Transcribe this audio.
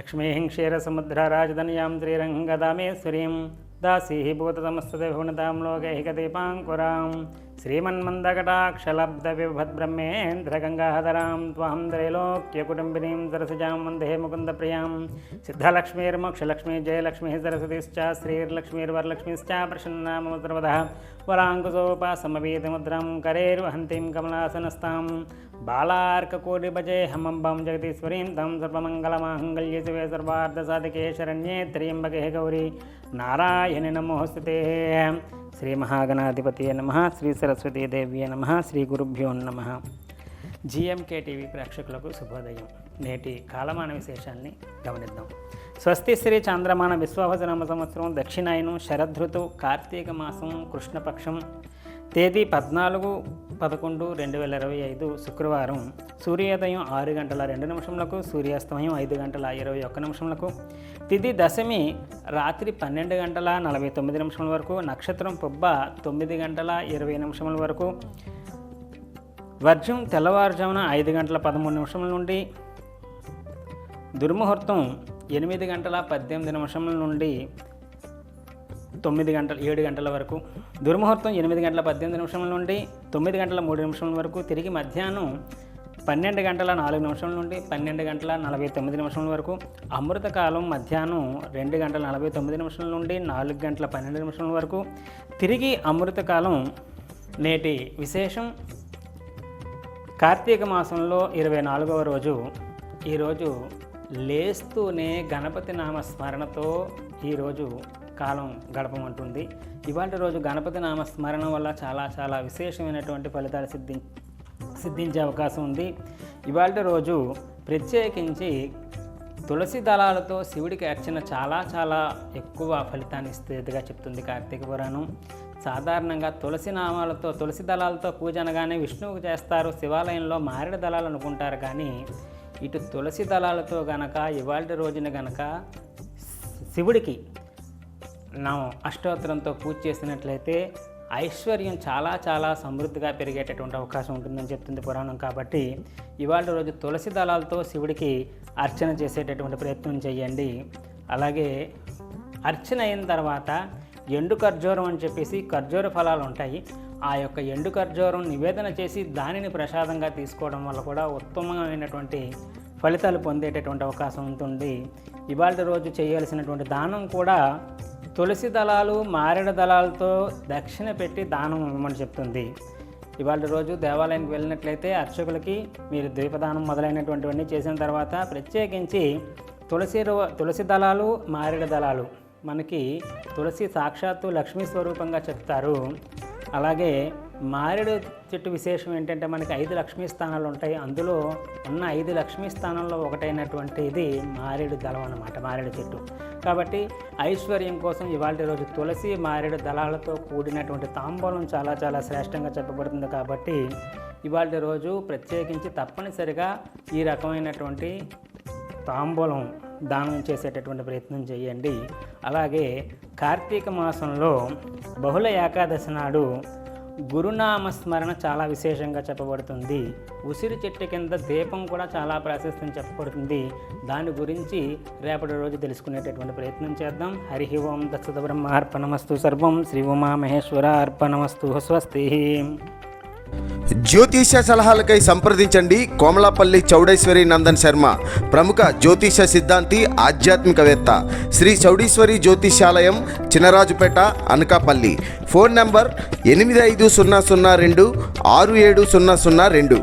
లక్ష్మీం క్షీరసముద్రరాజధన్యాం శ్రీరంగదామేశ్వరీం దాసీః భూతసమస్తదేవగుణతాం లోకైకదీపాంకురాం శ్రీమన్మందకటాక్షలబ్ధవిభద్బ్రహ్మేంద్రగంగాధరాం త్వాం త్రైలోక్యకుటుంబినీం సరసిజాం వందే ముకుందప్రియాం సిద్ధలక్ష్మీర్మోక్షలక్ష్మీ జయలక్ష్మీ సరస్వతిశ్చ శ్రీర్లక్ష్మీర్వరలక్ష్మీశ్చ ప్రసన్నా మమ సర్వదా వరాంకుశోపాసమవీతముద్రాం కరేర్వహంतीं కమలాసనస్తాం బాలార్కకోటిభజే హమంబాం జగదీశ్వరీం తం సర్వమంగళమాంగళ్యే శివే సర్వార్థసాధికే శరణ్యే త్ర్యంబకే గౌరీ నారాయణి నమోస్తుతే. శ్రీ మహాగణాధిపతియే నమః. శ్రీ సరస్వతీదేవ్యే నమః. శ్రీ గురుభ్యో నమః. జిఎంకే టీవీ ప్రేక్షకులకు శుభోదయం. నేటి కాలమాన విశేషాన్ని గమనిద్దాం. స్వస్తి శ్రీ చాంద్రమాన విశ్వావసనామ సంవత్సరం దక్షిణాయనం శరదృతు కార్తీక మాసం కృష్ణపక్షం తేదీ 14/11/2025 శుక్రవారం. సూర్యోదయం 6:02 సూర్యాస్తమయం 5:21 తిథి దశమి రాత్రి 12:49 వరకు, నక్షత్రం పొబ్బ 9:20 వరకు, వర్జం తెల్లవారుజామున 5:13 నుండి, దుర్ముహూర్తం 8:18 నుండి 7 గంటల వరకు, దుర్ముహూర్తం 8:18 నుండి 9:03 వరకు, తిరిగి మధ్యాహ్నం 12:04 నుండి 12:49 వరకు, అమృతకాలం మధ్యాహ్నం 2:49 నుండి 4:12 వరకు, తిరిగి అమృతకాలం. నేటి విశేషం కార్తీక మాసంలో 24వ రోజు. ఈరోజు లేస్తూనే గణపతి నామస్మరణతో ఈరోజు కాలం గడపమంటుంది. ఇవాళ రోజు గణపతి నామస్మరణ వల్ల చాలా విశేషమైనటువంటి ఫలితాలు సిద్ధించే అవకాశం ఉంది. ఇవాళ రోజు ప్రత్యేకించి తులసి దళాలతో శివుడికి అర్చన చాలా ఎక్కువ ఫలితాన్ని ఇస్తేదిగా చెప్తుంది కార్తీక పురాణం. సాధారణంగా తులసి దళాలతో పూజ అనగానే విష్ణువుకు చేస్తారు, శివాలయంలో మారేడు దళాలు అనుకుంటారు. కానీ ఇటు తులసి దళాలతో గనక ఇవాళ రోజున గనక శివుడికి అష్టోత్తరంతో పూజ చేసినట్లయితే ఐశ్వర్యం చాలా సమృద్ధిగా పెరిగేటటువంటి అవకాశం ఉంటుందని చెప్తుంది పురాణం. కాబట్టి ఇవాళ రోజు తులసి దళాలతో శివుడికి అర్చన చేసేటటువంటి ప్రయత్నం చేయండి. అలాగే అర్చన అయిన తర్వాత ఎండు ఖర్జూరం అని చెప్పేసి ఖర్జూర ఫలాలు ఉంటాయి. ఆ యొక్క ఎండు ఖర్జూరం నివేదన చేసి దానిని ప్రసాదంగా తీసుకోవడం వల్ల కూడా ఉత్తమమైనటువంటి ఫలితాలు పొందేటటువంటి అవకాశం ఉంటుంది. ఇవాళ రోజు చేయాల్సినటువంటి దానం కూడా తులసి దళాలు మారేడు దళాలతో దక్షిణ పెట్టి దానం ఇవ్వమని చెప్తుంది. ఇవాళ రోజు దేవాలయానికి వెళ్ళినట్లయితే అర్చకులకి మీరు దీపదానం మొదలైనటువంటివన్నీ చేసిన తర్వాత ప్రత్యేకించి తులసి దళాలు మారేడు దళాలు మనకి తులసి సాక్షాత్తు లక్ష్మీ స్వరూపంగా చెప్తారు. అలాగే మారేడు చెట్టు విశేషం ఏంటంటే మనకి 5 లక్ష్మీ స్థానాలు ఉంటాయి. అందులో ఉన్న 5 లక్ష్మీ స్థానంలో ఒకటైనటువంటి ఇది మారేడు దళం అన్నమాట, మారేడు చెట్టు. కాబట్టి ఐశ్వర్యం కోసం ఇవాళ రోజు తులసి మారేడు దళాలతో కూడినటువంటి తాంబూలం చాలా శ్రేష్టంగా చెప్పబడుతుంది. కాబట్టి ఇవాళ రోజు ప్రత్యేకించి తప్పనిసరిగా ఈ రకమైనటువంటి తాంబూలం దానం చేసేటటువంటి ప్రయత్నం చేయండి. అలాగే కార్తీక మాసంలో బహుళ ఏకాదశి నాడు గురునామస్మరణ చాలా విశేషంగా చెప్పబడుతుంది. ఉసిరి చెట్టు కింద దీపం కూడా చాలా ప్రాశస్త్యం చెప్పబడుతుంది. దాని గురించి రేపటి రోజు తెలుసుకునేటటువంటి ప్రయత్నం చేద్దాం. హరి ఓం దత్సత బ్రహ్మార్పణమస్తు. సర్వం శ్రీ ఉమామహేశ్వర అర్పణమస్తు. స్వస్తి. జ్యోతిష సలహాలకై సంప్రదించండి కోమలాపల్లి చౌడేశ్వరి నందన్ శర్మ, ప్రముఖ జ్యోతిష సిద్ధాంతి, ఆధ్యాత్మికవేత్త. శ్రీ చౌడేశ్వరి జ్యోతిషాలయం, చినరాజుపేట, అనకాపల్లి. Phone number 8500267002.